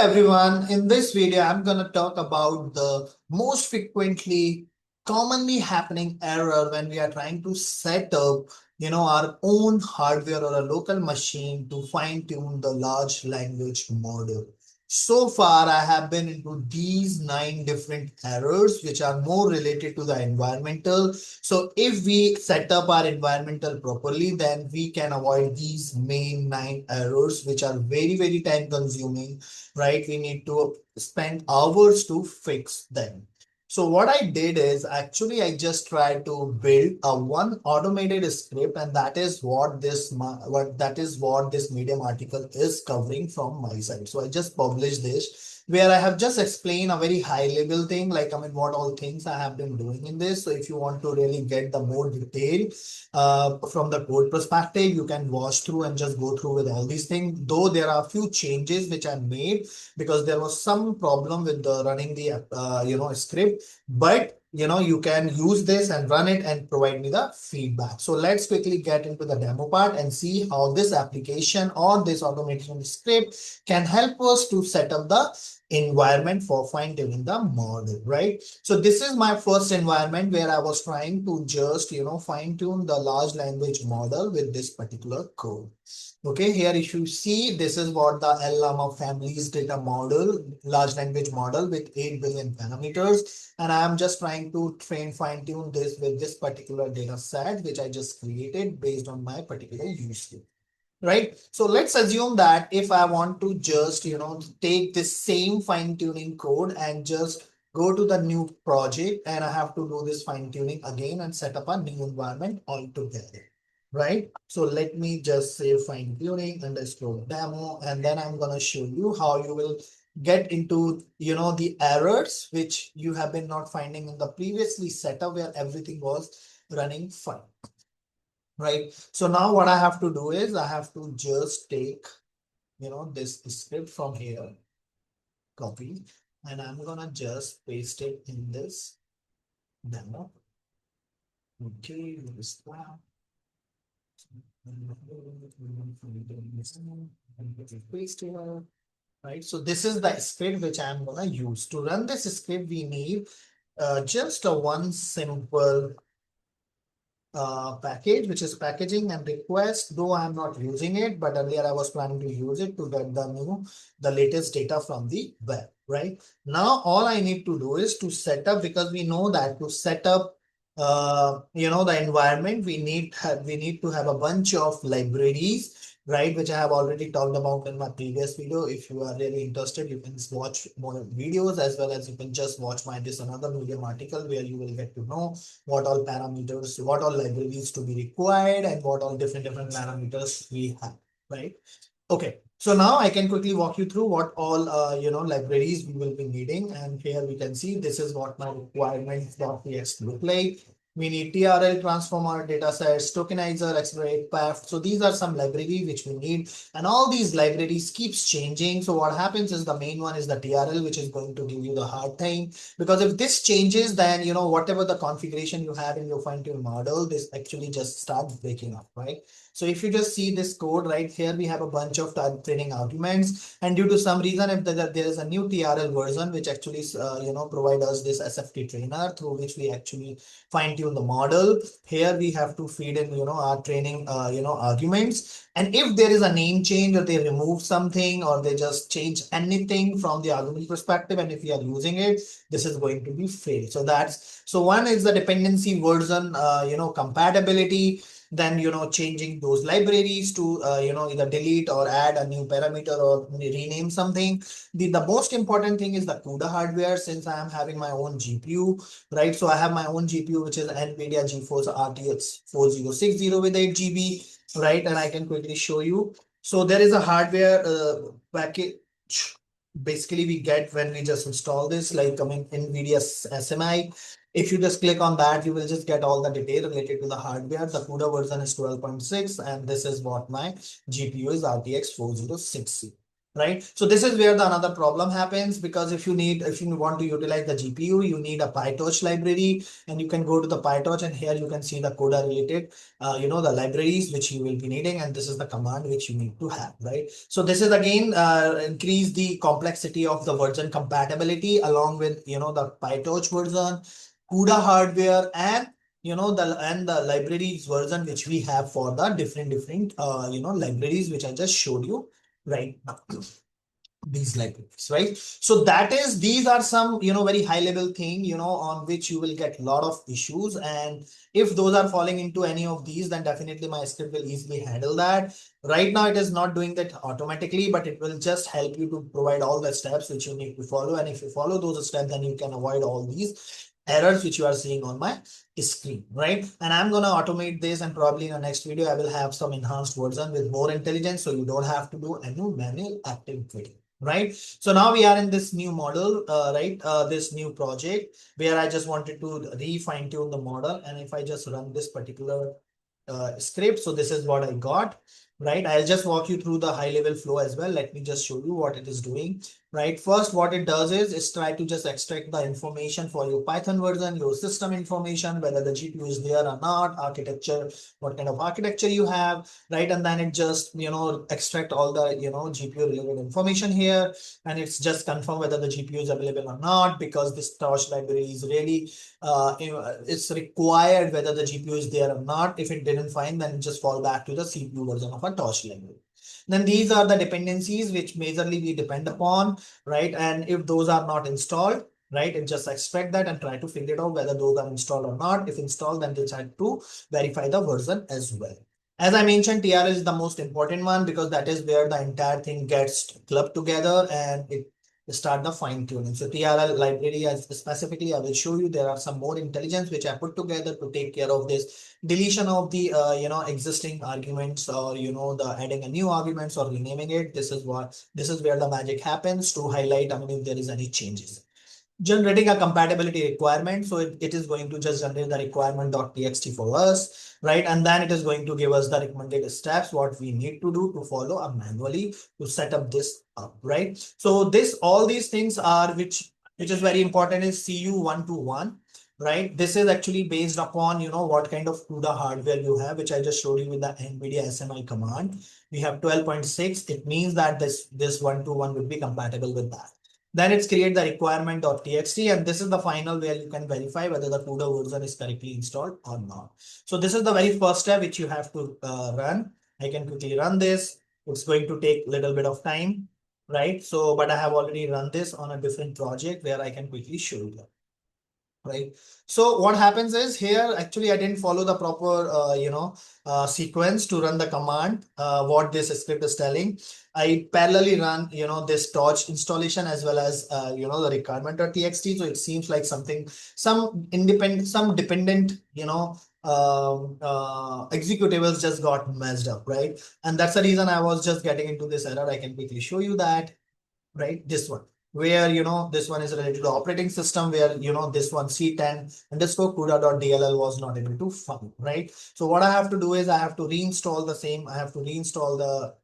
Everyone, in this video, I'm going to talk about the most frequently commonly happening error when we are trying to set up, our own hardware or a local machine to fine tune the large language model. So far, I have been into these 9 different errors, which are more related to the environmental. So if we set up our environmental properly, then we can avoid these main 9 errors, which are very, very time consuming, right? We need to spend hours to fix them. So what I did is actually I just tried to build a one automated script, and that is what this Medium article is covering from my side. So I just published this where I have just explained a very high level thing, like what all things I have been doing in this. So if you want to really get the more detail from the code perspective, you can watch through and just go through with all these things. Though there are a few changes which I made because there was some problem with the running the script, but you can use this and run it and provide me the feedback. So let's quickly get into the demo part and see how this application or this automation script can help us to set up the environment for fine tuning the model, right? So this is my first environment where I was trying to just fine tune the large language model with this particular code. Okay, here if you see, this is what the Llama family's data model, large language model with 8 billion parameters. And I am just trying to fine tune this with this particular data set, which I just created based on my particular use case. Right. So let's assume that if I want to just, take this same fine tuning code and just go to the new project, and I have to do this fine tuning again and set up a new environment altogether. Right. So let me just say fine tuning underscore demo, and then I'm going to show you how you will get into, the errors which you have been not finding in the previously setup where everything was running fine. Right. So now what I have to do is I have to just take, this script from here, copy, and I'm gonna just paste it in this demo. Okay, this one. Paste here. Right. So this is the script which I'm gonna use. To run this script, we need just a one simple package, which is packaging and request, though I'm not using it, but earlier I was planning to use it to get the latest data from the web. Right now, all I need to do is to set up, because we know that to set up the environment, we need to have a bunch of libraries, right, which I have already talked about in my previous video. If you are really interested, you can watch more videos, as well as you can just watch this another Medium article where you will get to know what all parameters, what all libraries to be required, and what all different parameters we have, right? Okay, so now I can quickly walk you through what all libraries we will be needing, and here we can see this is what my requirements.txt look like. We need TRL, transformer, data sets, tokenizer, accelerate, path. So these are some library which we need, and all these libraries keeps changing. So what happens is the main one is the TRL, which is going to give you the hard time, because if this changes, then whatever the configuration you have in your fine-tune model, this actually just starts breaking up, right? So if you just see this code right here, we have a bunch of training arguments, and due to some reason, if there is a new TRL version which actually provide us this SFT trainer through which we actually fine tune the model. Here we have to feed in our training arguments, and if there is a name change, or they remove something, or they just change anything from the argument perspective, and if we are using it, this is going to be failed. So one is the dependency version compatibility, then changing those libraries to either delete or add a new parameter or rename something. The most important thing is the CUDA hardware, since I am having my own GPU, right? So I have my own GPU, which is NVIDIA GeForce RTX 4060 with 8 GB, right? And I can quickly show you. So there is a hardware package basically we get when we just install this, like coming NVIDIA SMI. If you just click on that, you will just get all the detail related to the hardware. The CUDA version is 12.6, and this is what my GPU is, RTX 4060. right? So this is where the another problem happens, because if you want to utilize the GPU, you need a PyTorch library, and you can go to the PyTorch, and here you can see the CUDA related, the libraries which you will be needing, and this is the command which you need to have, right? So this is again increase the complexity of the version compatibility along with, the PyTorch version, CUDA hardware, and the libraries version which we have for the different libraries which I just showed you right now. These libraries, right? So these are some, very high level thing, on which you will get a lot of issues. And if those are falling into any of these, then definitely my script will easily handle that. Right now, it is not doing that automatically, but it will just help you to provide all the steps which you need to follow. And if you follow those steps, then you can avoid all these errors which you are seeing on my screen, right? And I'm going to automate this, and probably in the next video, I will have some enhanced version with more intelligence. So you don't have to do any manual activity. Right. So now we are in this new model, right? This new project where I just wanted to refine tune the model. And if I just run this particular script, so this is what I got, right? I'll just walk you through the high level flow as well. Let me just show you what it is doing, right? First, what it does is try to just extract the information for your Python version, your system information, whether the GPU is there or not, architecture, what kind of architecture you have, right? And then it just, extract all the, GPU related information here, and it's just confirm whether the GPU is available or not, because this torch library is really, it's required whether the GPU is there or not. If it didn't find, then just fall back to the CPU version of a torch library. Then these are the dependencies which majorly we depend upon, right? And if those are not installed, right, it just extract that and try to figure out whether those are installed or not. If installed, then they try to verify the version as well. As I mentioned, TRL is the most important one, because that is where the entire thing gets clubbed together and it start the fine tuning. So TRL library, as specifically, I will show you there are some more intelligence which I put together to take care of this deletion of the existing arguments, or the adding a new arguments or renaming it. This is where the magic happens to highlight, I mean, if there is any changes. Generating a compatibility requirement. So it is going to just generate the requirement.txt for us, right? And then it is going to give us the recommended steps, what we need to do to follow up manually to set up this up, right? So all these things are, which is very important, is CU121, right? This is actually based upon, what kind of CUDA hardware you have, which I just showed you with the NVIDIA SMI command. We have 12.6. It means that this 121 would be compatible with that. Then it's create the requirement.txt, and this is the final where you can verify whether the CUDA version is correctly installed or not. So this is the very first step which you have to run. I can quickly run this. It's going to take a little bit of time, right? So, but I have already run this on a different project where I can quickly show you that. Right. So what happens is here, actually, I didn't follow the proper, sequence to run the command, what this script is telling. I parallelly run, this torch installation as well as, the requirement.txt. So it seems like some dependent, executables just got messed up, right? And that's the reason I was just getting into this error. I can quickly show you that, right? This one, where this one is related to operating system, where this one C10 underscore CUDA.dll was not able to find, right? So what I have to do is I have to reinstall the same. I have to reinstall the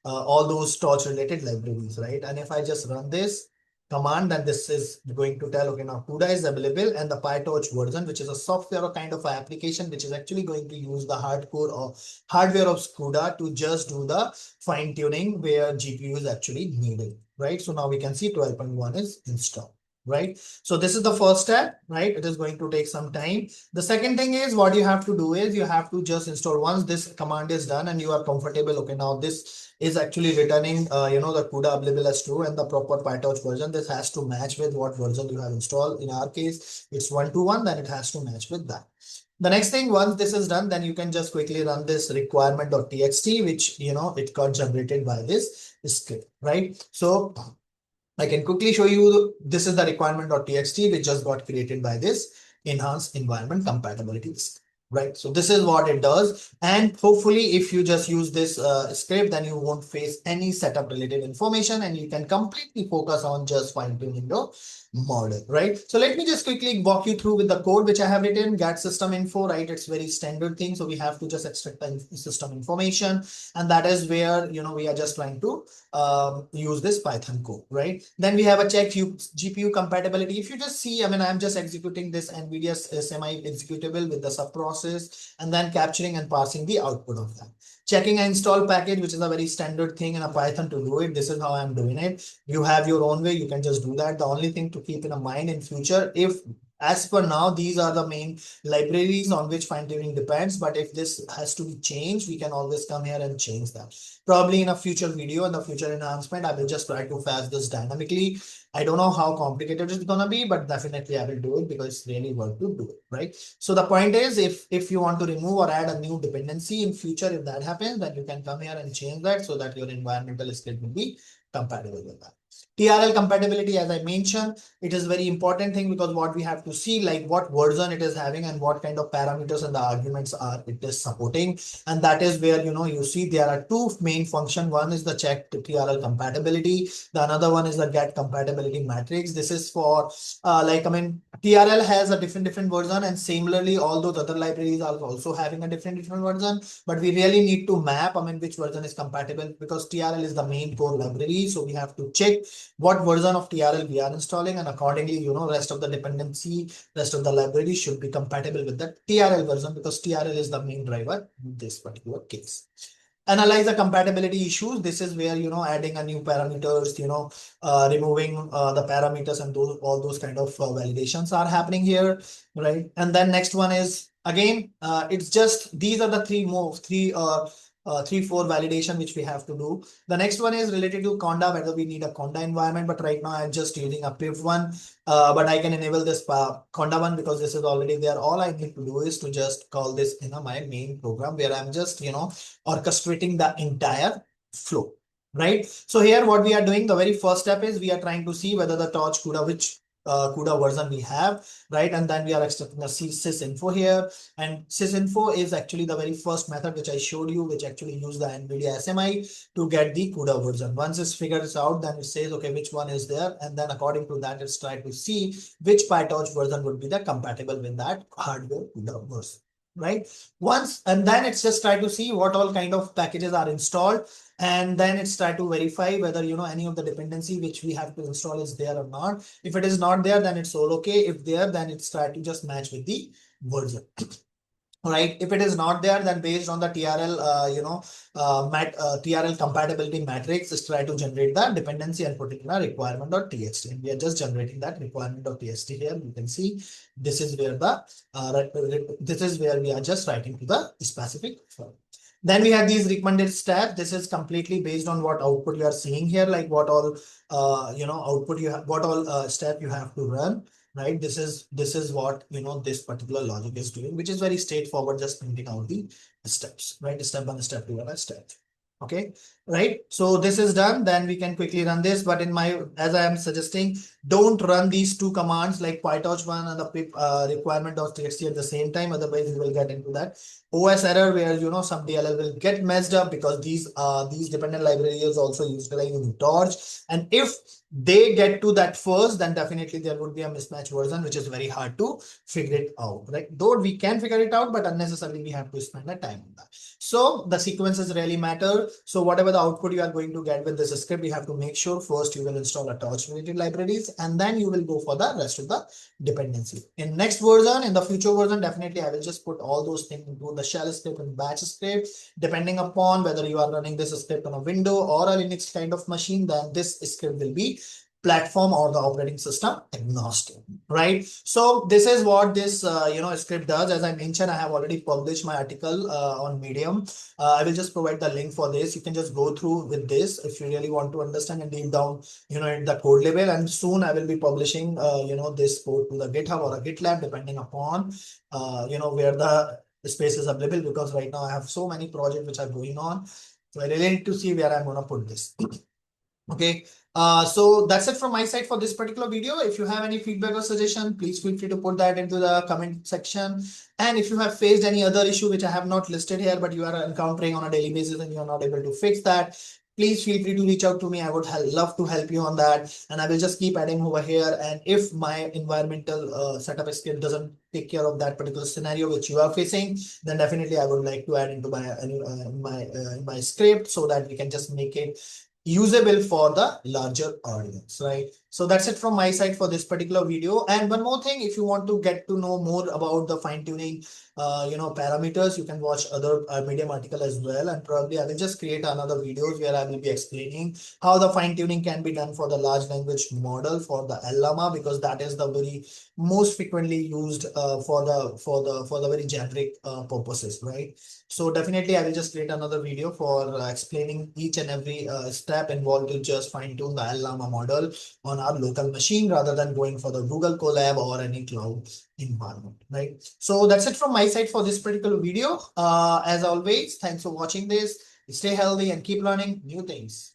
all those torch related libraries, right? And if I just run this command, then this is going to tell, okay, now CUDA is available, and the PyTorch version, which is a software or kind of application which is actually going to use the hardcore or hardware of CUDA to just do the fine tuning where GPU is actually needed, right? So now we can see 12.1 is installed, right? So this is the first step, right? It is going to take some time. The second thing is, what you have to do is you have to just install. Once this command is done and you are comfortable, okay, now this is actually returning, the CUDA available as true and the proper PyTorch version. This has to match with what version you have installed. In our case, it's 121, then it has to match with that. The next thing, once this is done, then you can just quickly run this requirement.txt, which, it got generated by this script, right? So I can quickly show you, this is the requirement.txt, which just got created by this enhanced environment compatibility script. right? So this is what it does. And hopefully if you just use this script, then you won't face any setup related information and you can completely focus on just fine tuning your model, right? So let me just quickly walk you through with the code which I have written. Get system info, right? It's very standard thing. So we have to just extract the system information, and that is where, you know, we are just trying to use this Python code, right? Then we have a check GPU compatibility. If you just see, I mean, I'm just executing this NVIDIA semi-executable with the sub process and then capturing and parsing the output of that. Checking an install package, which is a very standard thing in a Python to do it. This is how I'm doing it. You have your own way, you can just do that. The only thing to keep in mind in future, if as per now, these are the main libraries on which fine tuning depends. But if this has to be changed, we can always come here and change that. Probably in a future video, in the future enhancement, I will just try to fetch this dynamically. I don't know how complicated it's gonna be, but definitely I will do it because it's really worth to do it, right? So the point is, if you want to remove or add a new dependency in future, if that happens, then you can come here and change that so that your environmental script will be compatible with that. TRL compatibility, as I mentioned, it is very important thing because what we have to see, like what version it is having and what kind of parameters and the arguments are it is supporting. And that is where, you know, you see there are two main function. One is the check TRL compatibility. The another one is the get compatibility matrix. This is for like, I mean, TRL has a different version, and similarly all those other libraries are also having a different version, but we really need to map, I mean, which version is compatible because TRL is the main core library. So we have to check what version of TRL we are installing, and accordingly, you know, rest of the dependency, rest of the library should be compatible with the TRL version because TRL is the main driver in this particular case. Analyze the compatibility issues. This is where, you know, adding a new parameters, you know, removing the parameters, and those all those kind of validations are happening here, right? And then next one is again, it's just these are the three, four validation which we have to do. The next one is related to Conda, whether we need a Conda environment, but right now I'm just using a PIV one, but I can enable this Conda one because this is already there. All I need to do is to just call this in my main program where I'm just, you know, orchestrating the entire flow, right? So here what we are doing, the very first step is we are trying to see whether the torch CUDA, which CUDA version we have, right? And then we are extracting the sysinfo here. And sysinfo is actually the very first method which I showed you, which actually use the NVIDIA SMI to get the CUDA version. Once it's figured out, then it says, okay, which one is there? And then according to that, it's trying to see which PyTorch version would be the compatible with that hardware CUDA version, right? Once, and then it's just try to see what all kind of packages are installed, and then it's try to verify whether, you know, any of the dependency which we have to install is there or not. If it is not there, then it's all okay. If there, then it's try to just match with the version. Right, if it is not there, then based on the TRL, TRL compatibility matrix, just try to generate the dependency and put it in a requirement.txt. And we are just generating that requirement.txt here. You can see this is where the this is where we are just writing to the specific form. Then we have these recommended steps. This is completely based on what output you are seeing here, like what all output you have, what all step you have to run, right? This is what, you know, this particular logic is doing, which is very straightforward, just printing out the steps, right? Step one, step two, and a step. Okay, right? So this is done. Then we can quickly run this, but in my, as I am suggesting, don't run these two commands like PyTorch one and the pip requirement.txt at the same time, otherwise you will get into that OSError where, you know, some DLL will get messed up because these dependent libraries also utilizing torch, and if they get to that first, then definitely there would be a mismatch version, which is very hard to figure it out, right? Though we can figure it out, but unnecessarily we have to spend the time on that. So the sequences really matter. So whatever the output you are going to get with this script, you have to make sure first you will install a torch related libraries, and then you will go for the rest of the dependency. In next version, in the future version, definitely I will just put all those things into the shell script and batch script, depending upon whether you are running this script on a window or a Linux kind of machine, then this script will be platform or the operating system agnostic, right? So this is what this script does. As I mentioned, I have already published my article on Medium. I will just provide the link for this. You can just go through with this if you really want to understand and deep down, you know, at the code level. And soon I will be publishing this code to the GitHub or a GitLab, depending upon where the space is available, because right now I have so many projects which are going on, so I really need to see where I'm going to put this. Okay, so that's it from my side for this particular video. If you have any feedback or suggestion, please feel free to put that into the comment section. And if you have faced any other issue which I have not listed here, but you are encountering on a daily basis and you are not able to fix that, please feel free to reach out to me. I would love to help you on that, and I will just keep adding over here. And if my environmental setup skill doesn't take care of that particular scenario which you are facing, then definitely I would like to add into my script so that we can just make it usable for the larger audience, right? So that's it from my side for this particular video. And one more thing, if you want to get to know more about the fine tuning parameters, you can watch other Medium article as well, and probably I will just create another videos where I will be explaining how the fine tuning can be done for the large language model for the Llama, because that is the very most frequently used for the very generic purposes, right? So definitely I will just create another video for explaining each and every step involved to just fine tune the Llama model on our local machine rather than going for the Google Colab or any cloud environment, right? So that's it from my side for this particular video. As always, thanks for watching this. Stay healthy and keep learning new things.